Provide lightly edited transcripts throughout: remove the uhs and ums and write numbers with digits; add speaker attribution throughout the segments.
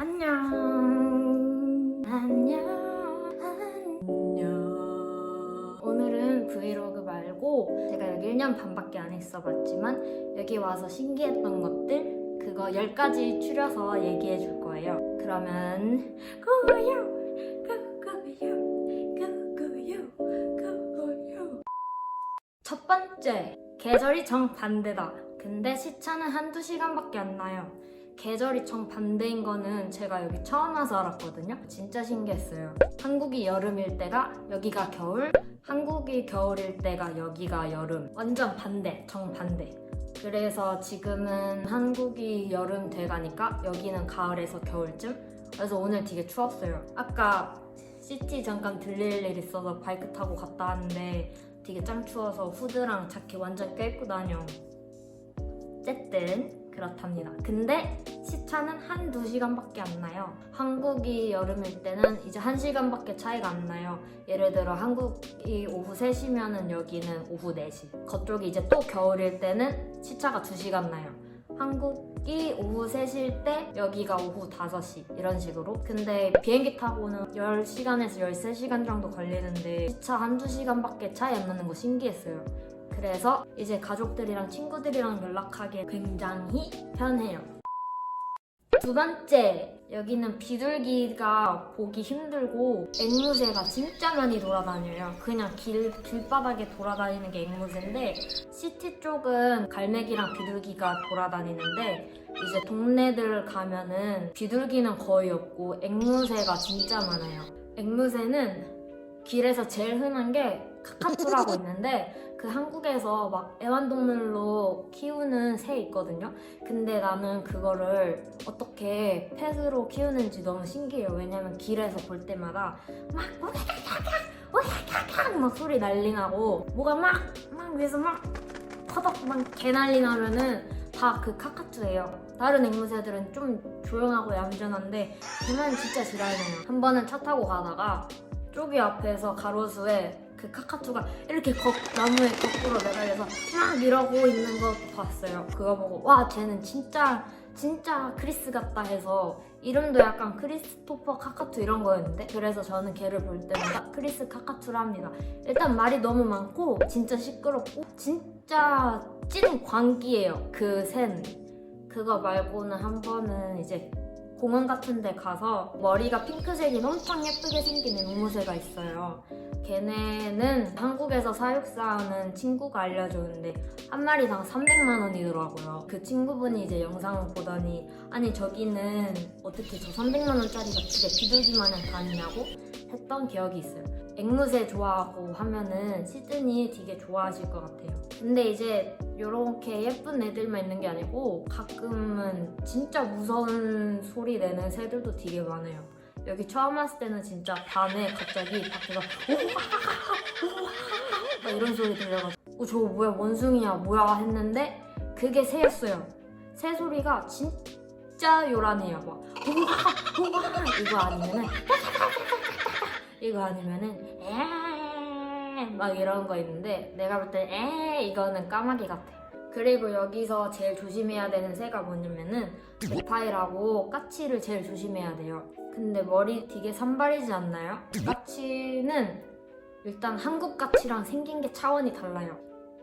Speaker 1: 안녕. 오늘은 브이로그 말고 제가 여기 1년 반밖에 안 있어봤지만 여기 와서 신기했던 것들 그거 10가지 추려서 얘기해 줄 거예요. 그러면 고고요. 첫 번째, 계절이 정반대다. 근데 시차는 한두 시간밖에 안 나요. 계절이 정반대인 거는 제가 여기 처음 와서 알았거든요. 진짜 신기했어요. 한국이 여름일 때가 여기가 겨울, 한국이 겨울일 때가 여기가 여름. 완전 반대, 정반대. 그래서 지금은 한국이 여름 돼가니까 여기는 가을에서 겨울쯤? 그래서 오늘 되게 추웠어요. 아까 시티 잠깐 들릴 일 있어서 바이크 타고 갔다 왔는데 되게 짱 추워서 후드랑 자켓 완전 껴입고 다녀. 어쨌든 그렇답니다. 근데 시차는 한두 시간밖에 안 나요. 한국이 여름일 때는 이제 1시간밖에 차이가 안 나요. 예를 들어 한국이 오후 3시면은 여기는 오후 4시. 그쪽이 이제 또 겨울일 때는 시차가 2시간 나요. 한국이 오후 3시일 때 여기가 오후 5시 이런 식으로. 근데 비행기 타고는 10시간에서 13시간 정도 걸리는데 시차 한두 시간밖에 차이 안 나는 거 신기했어요. 그래서 이제 가족들이랑 친구들이랑 연락하기 굉장히 편해요. 두 번째, 여기는 비둘기가 보기 힘들고 앵무새가 진짜 많이 돌아다녀요. 그냥 길바닥에 돌아다니는 게 앵무새인데 시티 쪽은 갈매기랑 비둘기가 돌아다니는데 이제 동네들 가면은 비둘기는 거의 없고 앵무새가 진짜 많아요. 앵무새는 길에서 제일 흔한 게 카카투라고 있는데 그 한국에서 막 애완동물로 키우는 새 있거든요. 근데 나는 그거를 어떻게 펫으로 키우는지 너무 신기해요. 왜냐면 길에서 볼 때마다 막 오야야야 막 소리 난리 나고 뭐가 막 위에서 막 퍼덕 막 개난리 나면은 다 그 카카투예요. 다른 앵무새들은 좀 조용하고 얌전한데 걔는 진짜 지랄해요. 한 번은 차 타고 가다가 쪼기 앞에서 가로수에 그 카카투가 이렇게 나무에 거꾸로 매달려서 막 이러고 있는 거 봤어요. 그거 보고 와 쟤는 진짜 크리스 같다 해서 이름도 약간 크리스토퍼 카카투 이런 거였는데 그래서 저는 걔를 볼 때마다 크리스 카카투라 합니다. 일단 말이 너무 많고 진짜 시끄럽고 진짜 찐 광기예요. 그 새는. 그거 말고는 한 번은 이제 공원 같은 데 가서 머리가 핑크색이 엄청 예쁘게 생긴 앵무새가 있어요. 걔네는 한국에서 사육사하는 친구가 알려줬는데 한 마리당 300만 원이더라고요. 그 친구분이 이제 영상을 보더니 아니 저기는 어떻게 저 300만 원짜리가 집에 비둘기 마냥 다니냐고 했던 기억이 있어요. 앵무새 좋아하고 하면은 시드니 되게 좋아하실 것 같아요. 근데 이제 이렇게 예쁜 애들만 있는 게 아니고 가끔은 진짜 무서운 소리 내는 새들도 되게 많아요. 여기 처음 왔을 때는 진짜 밤에 갑자기 밖에서 막 이런 소리 들려가지고 저거 뭐야 원숭이야 뭐야 했는데 그게 새였어요. 새 소리가 진짜 요란해요. 막 이거 아니면은 막 이런 거 있는데 내가 볼 때 이거는 까마귀 같아. 그리고 여기서 제일 조심해야 되는 새가 뭐냐면은 넥타이라고 까치를 제일 조심해야 돼요. 근데 머리 되게 산발이지 않나요? 까치는 일단 한국 까치랑 생긴 게 차원이 달라요.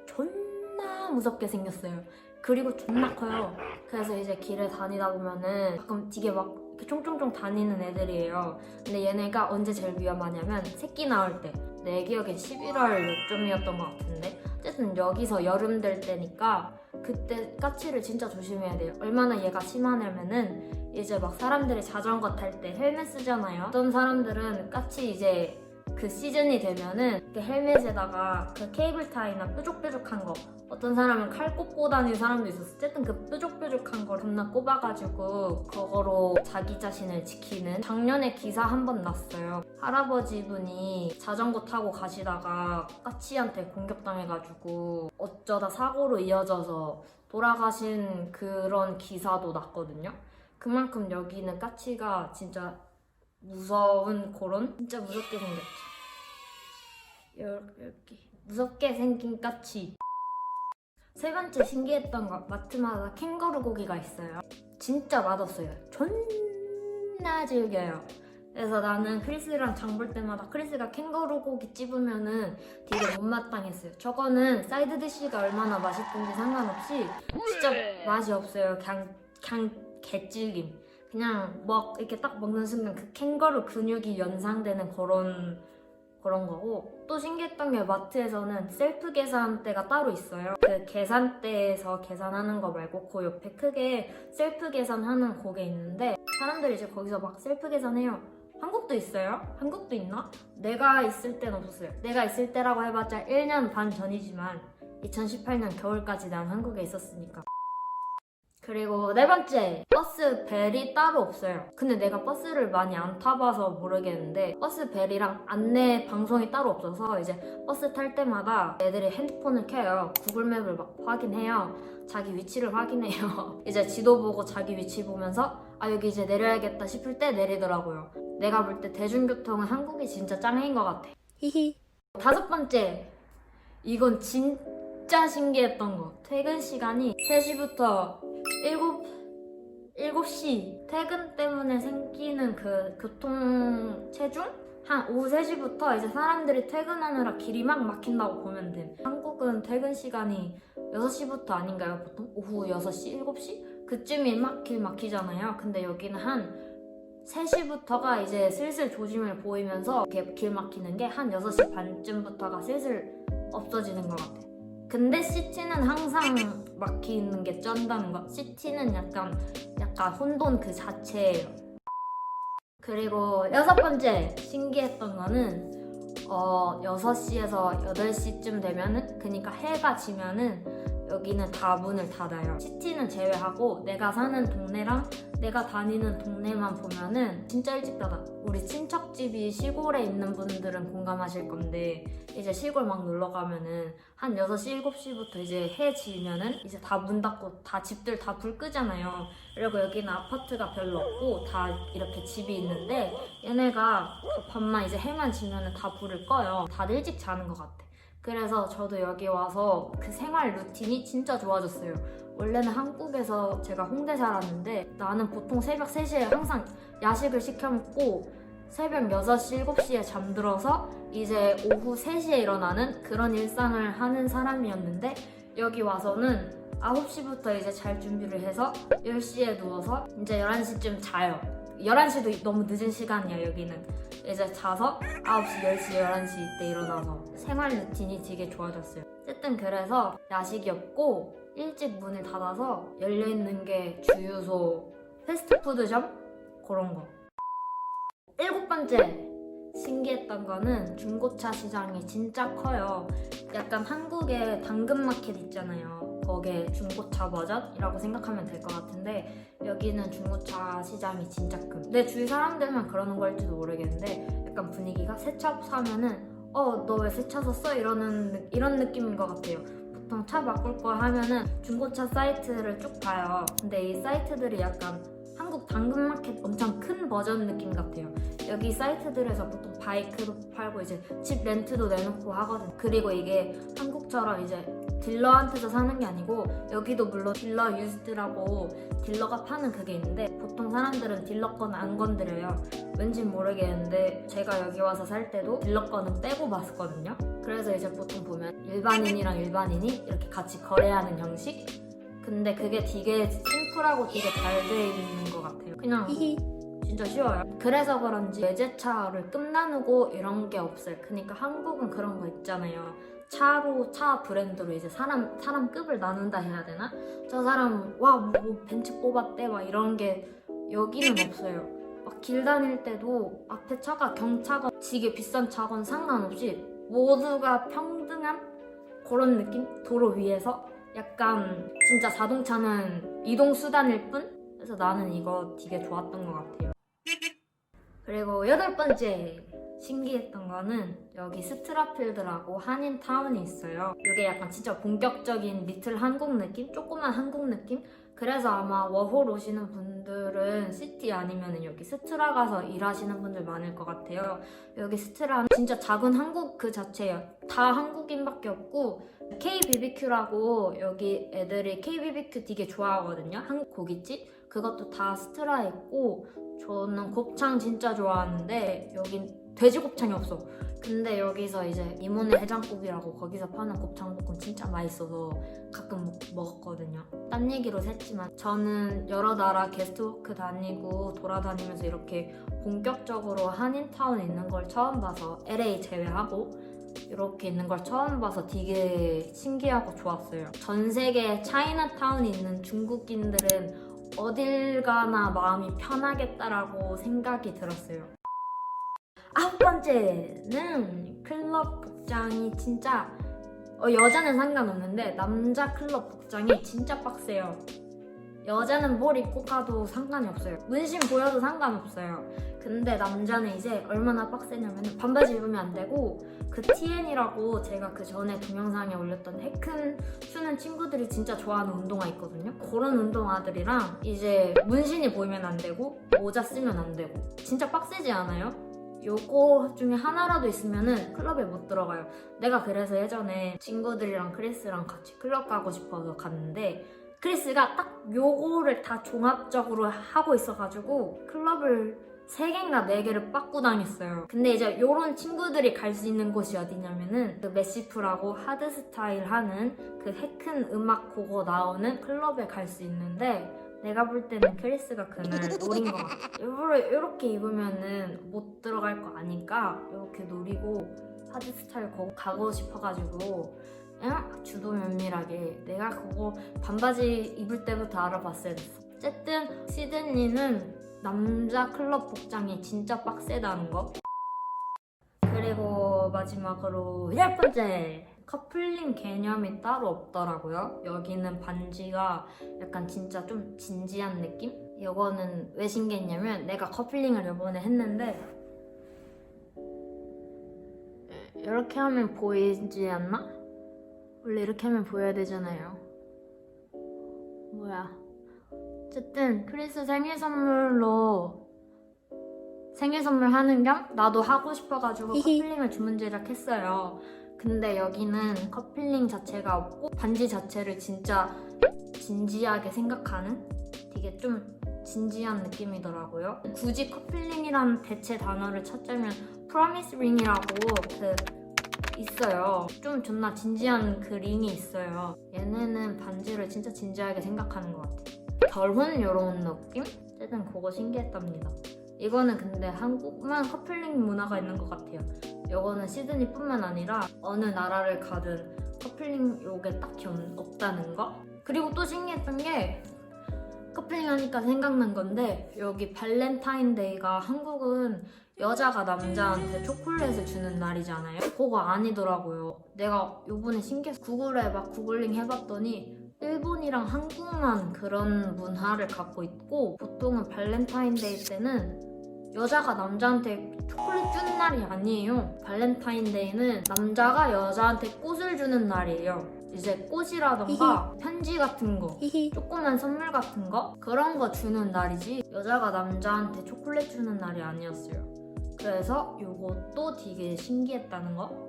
Speaker 1: 존나 무섭게 생겼어요. 그리고 존나 커요. 그래서 이제 길에 다니다 보면은 가끔 되게 막 이렇게 쫑쫑쫑 다니는 애들이에요. 근데 얘네가 언제 제일 위험하냐면 새끼 나올 때. 내 기억에 11월 요쯤이었던 것 같은데 어쨌든 여기서 여름 될 때니까 그때 까치를 진짜 조심해야 돼요. 얼마나 얘가 심하냐면은 이제 막 사람들이 자전거 탈 때 헬멧 쓰잖아요. 어떤 사람들은 까치 이제 그 시즌이 되면은 그 헬멧에다가 그 케이블 타이나 뾰족뾰족한 거 어떤 사람은 칼 꽂고 다니는 사람도 있었어. 어쨌든 그 뾰족뾰족한 걸 겁나 꼽아가지고 그거로 자기 자신을 지키는 작년에 기사 한 번 났어요. 할아버지 분이 자전거 타고 가시다가 까치한테 공격당해가지고 어쩌다 사고로 이어져서 돌아가신 그런 기사도 났거든요. 그만큼 여기는 까치가 진짜 무서운 그런 진짜 무섭게 생겼지. 이렇게 무섭게 생긴 까치. 세 번째 신기했던 거 마트마다 캥거루 고기가 있어요. 진짜 맛없어요. 존나 즐겨요. 그래서 나는 크리스랑 장 볼 때마다 크리스가 캥거루 고기 찝으면은 되게 못마땅했어요. 저거는 사이드 디쉬가 얼마나 맛있든지 상관없이 진짜 맛이 없어요. 그냥 개찔김. 그냥 이렇게 딱 먹는 순간 그 캥거루 근육이 연상되는 그런 거고, 또 신기했던 게 마트에서는 셀프 계산대가 따로 있어요. 그 계산대에서 계산하는 거 말고 그 옆에 크게 셀프 계산하는 그게 있는데 사람들이 이제 거기서 막 셀프 계산해요. 한국도 있어요? 한국도 있나? 내가 있을 땐 없었어요. 내가 있을 때라고 해봤자 1년 반 전이지만 2018년 겨울까지 난 한국에 있었으니까. 그리고 네 번째, 버스 벨이 따로 없어요. 근데 내가 버스를 많이 안 타봐서 모르겠는데 버스 벨이랑 안내 방송이 따로 없어서 이제 버스 탈 때마다 애들이 핸드폰을 켜요. 구글맵을 막 확인해요. 자기 위치를 확인해요. 이제 지도 보고 자기 위치 보면서 아 여기 이제 내려야겠다 싶을 때 내리더라고요. 내가 볼 때 대중교통은 한국이 진짜 짱인 것 같아. 히히. 다섯 번째, 이건 진짜 신기했던 거. 퇴근 시간이 3시부터 7시 퇴근 때문에 생기는 그 교통 체중? 한 오후 3시부터 이제 사람들이 퇴근하느라 길이 막 막힌다고 보면 돼. 한국은 퇴근 시간이 6시부터 아닌가요? 보통? 오후 6시, 7시? 그쯤이 막 길 막히잖아요. 근데 여기는 한 3시부터가 이제 슬슬 조짐을 보이면서 이렇게 길 막히는 게 한 6시 반쯤부터가 슬슬 없어지는 것 같아. 근데 시티는 항상 막히는 게 쩐다는 거. 시티는 약간 혼돈 그 자체예요. 그리고 여섯 번째 신기했던 거는 6시에서 8시쯤 되면은, 그러니까 해가 지면은 여기는 다 문을 닫아요. 시티는 제외하고 내가 사는 동네랑 내가 다니는 동네만 보면은 진짜 일찍 닫아. 우리 친척집이 시골에 있는 분들은 공감하실 건데 이제 시골 막 놀러 가면은 한 6시, 7시부터 이제 해 지면은 이제 다 문 닫고 다 집들 다 불 끄잖아요. 그리고 여기는 아파트가 별로 없고 다 이렇게 집이 있는데 얘네가 밤만 이제 해만 지면은 다 불을 꺼요. 다들 일찍 자는 것 같아. 그래서 저도 여기 와서 그 생활 루틴이 진짜 좋아졌어요. 원래는 한국에서 제가 홍대 살았는데 나는 보통 새벽 3시에 항상 야식을 시켜 먹고 새벽 6시, 7시에 잠들어서 이제 오후 3시에 일어나는 그런 일상을 하는 사람이었는데 여기 와서는 9시부터 이제 잘 준비를 해서 10시에 누워서 이제 11시쯤 자요. 11시도 너무 늦은 시간이야 여기는. 이제 자서 9시, 10시, 11시 이때 일어나서 생활 루틴이 되게 좋아졌어요. 어쨌든 그래서 야식이 없고 일찍 문을 닫아서 열려있는 게 주유소, 패스트푸드점? 그런 거. 7번째 신기했던 거는 중고차 시장이 진짜 커요. 약간 한국에 당근마켓 있잖아요. 거기에 중고차 버전이라고 생각하면 될 것 같은데 여기는 중고차 시장이 진짜 큰. 내 주위 사람들만 그러는 걸지도 모르겠는데 약간 분위기가 새 차 사면은 너 왜 새 차 샀어? 이런 느낌인 것 같아요. 보통 차 바꿀 거 하면은 중고차 사이트를 쭉 봐요. 근데 이 사이트들이 약간 한국 당근마켓 엄청 큰 버전 느낌 같아요. 여기 사이트들에서 보통 바이크도 팔고 이제 집 렌트도 내놓고 하거든. 그리고 이게 한국처럼 이제 딜러한테서 사는 게 아니고 여기도 물론 딜러 유즈드라고 딜러가 파는 그게 있는데 보통 사람들은 딜러 거는 안 건드려요. 왠진 모르겠는데 제가 여기 와서 살 때도 딜러 거는 빼고 봤었거든요. 그래서 이제 보통 보면 일반인이랑 일반인이 이렇게 같이 거래하는 형식? 근데 그게 되게 심플하고 되게 잘 돼 있는 것 같아요. 그냥 진짜 쉬워요. 그래서 그런지 외제차를 급 나누고 이런 게 없어요. 그러니까 한국은 그런 거 있잖아요. 차 브랜드로 이제 사람 급을 나눈다 해야 되나? 저 사람 뭐 벤츠 뽑았대 막 이런 게 여기는 없어요. 막 길 다닐 때도 앞에 차가 경차가 되게 비싼 차건 상관없이 모두가 평등한 그런 느낌? 도로 위에서 약간 진짜 자동차는 이동수단일 뿐? 그래서 나는 이거 되게 좋았던 것 같아요. 그리고 8번째 신기했던 거는 여기 스트라필드라고 한인타운이 있어요. 이게 약간 진짜 본격적인 리틀 한국 느낌? 조그만 한국 느낌? 그래서 아마 워홀 오시는 분들은 시티 아니면 여기 스트라 가서 일하시는 분들 많을 것 같아요. 여기 스트라는 진짜 작은 한국 그 자체예요. 다 한국인밖에 없고 KBBQ라고 여기 애들이 KBBQ 되게 좋아하거든요. 한국 고깃집? 그것도 다 스트라 있고 저는 곱창 진짜 좋아하는데 여긴 돼지 곱창이 없어. 근데 여기서 이제 이모네 해장국이라고 거기서 파는 곱창볶음 진짜 맛있어서 가끔 먹었거든요. 딴 얘기로 샜지만 저는 여러 나라 게스트워크 다니고 돌아다니면서 이렇게 본격적으로 한인타운에 있는 걸 처음 봐서 LA 제외하고 이렇게 있는 걸 처음 봐서 되게 신기하고 좋았어요. 전 세계 차이나타운에 있는 중국인들은 어딜 가나 마음이 편하겠다라고 생각이 들었어요. 9번째는 클럽 복장이 진짜 여자는 상관없는데 남자 클럽 복장이 진짜 빡세요. 여자는 뭘 입고 가도 상관이 없어요. 문신 보여도 상관없어요. 근데 남자는 이제 얼마나 빡세냐면 반바지 입으면 안 되고 그 TN이라고 제가 그 전에 동영상에 올렸던 해큰 추는 친구들이 진짜 좋아하는 운동화 있거든요. 그런 운동화들이랑 이제 문신이 보이면 안 되고 모자 쓰면 안 되고 진짜 빡세지 않아요? 요거 중에 하나라도 있으면은 클럽에 못 들어가요. 내가 그래서 예전에 친구들이랑 크리스랑 같이 클럽 가고 싶어서 갔는데 크리스가 딱 요거를 다 종합적으로 하고 있어가지고 클럽을 3개인가 4개를 빠꾸 다녔어요. 근데 이제 요런 친구들이 갈 수 있는 곳이 어디냐면은 그 메시프라고 하드스타일 하는 그 해큰 음악 그거 나오는 클럽에 갈 수 있는데 내가 볼 때는 크리스가 그날 노린 것 같아. 일부러 이렇게 입으면은 못 들어갈 거 아니까 이렇게 노리고 하드스타일 거기 가고 싶어가지고 주도 면밀하게 내가 그거 반바지 입을 때부터 알아봤어야 됐어. 어쨌든 시드니는 남자 클럽 복장이 진짜 빡세다는 거. 그리고 마지막으로 10번째! 커플링 개념이 따로 없더라고요. 여기는 반지가 약간 진짜 좀 진지한 느낌? 이거는 왜 신기했냐면 내가 커플링을 이번에 했는데 이렇게 하면 보이지 않나? 원래 이렇게 하면 보여야 되잖아요. 뭐야. 어쨌든 크리스 생일 선물로 생일 선물 하는 겸 나도 하고 싶어가지고 커플링을 주문 제작했어요. 근데 여기는 커플링 자체가 없고 반지 자체를 진짜 진지하게 생각하는 되게 좀 진지한 느낌이더라고요. 굳이 커플링이라는 대체 단어를 찾자면 프로미스 링이라고 있어요. 좀 존나 진지한 그 링이 있어요. 얘네는 반지를 진짜 진지하게 생각하는 것 같아요. 결혼 요런 느낌? 어쨌든 그거 신기했답니다. 이거는 근데 한국만 커플링 문화가 있는 것 같아요. 이거는 시드니뿐만 아니라 어느 나라를 가든 커플링 요게 딱히 없다는 거. 그리고 또 신기했던 게 커플링 하니까 생각난 건데 여기 발렌타인데이가 한국은 여자가 남자한테 초콜릿을 주는 날이잖아요. 그거 아니더라고요. 내가 요번에 신기해서 구글에 막 구글링 해봤더니 일본이랑 한국만 그런 문화를 갖고 있고 보통은 발렌타인데이 때는 여자가 남자한테 초콜릿 주는 날이 아니에요. 발렌타인데이는 남자가 여자한테 꽃을 주는 날이에요. 이제 꽃이라던가 편지 같은 거, 조그만 선물 같은 거 그런 거 주는 날이지 여자가 남자한테 초콜릿 주는 날이 아니었어요. 그래서 요것도 되게 신기했다는 거.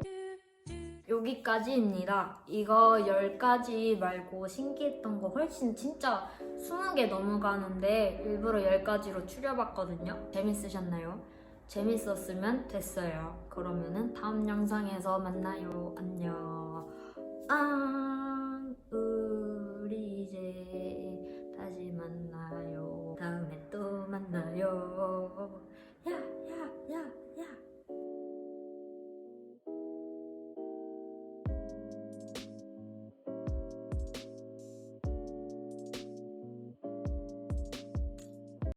Speaker 1: 여기까지입니다. 이거 10가지 말고 신기했던 거 훨씬 진짜 20개 넘어가는데 일부러 10가지로 추려봤거든요. 재밌으셨나요? 재밌었으면 됐어요. 그러면은 다음 영상에서 만나요. 안녕. 우리 이제 다시 만나요. 다음에 또 만나요.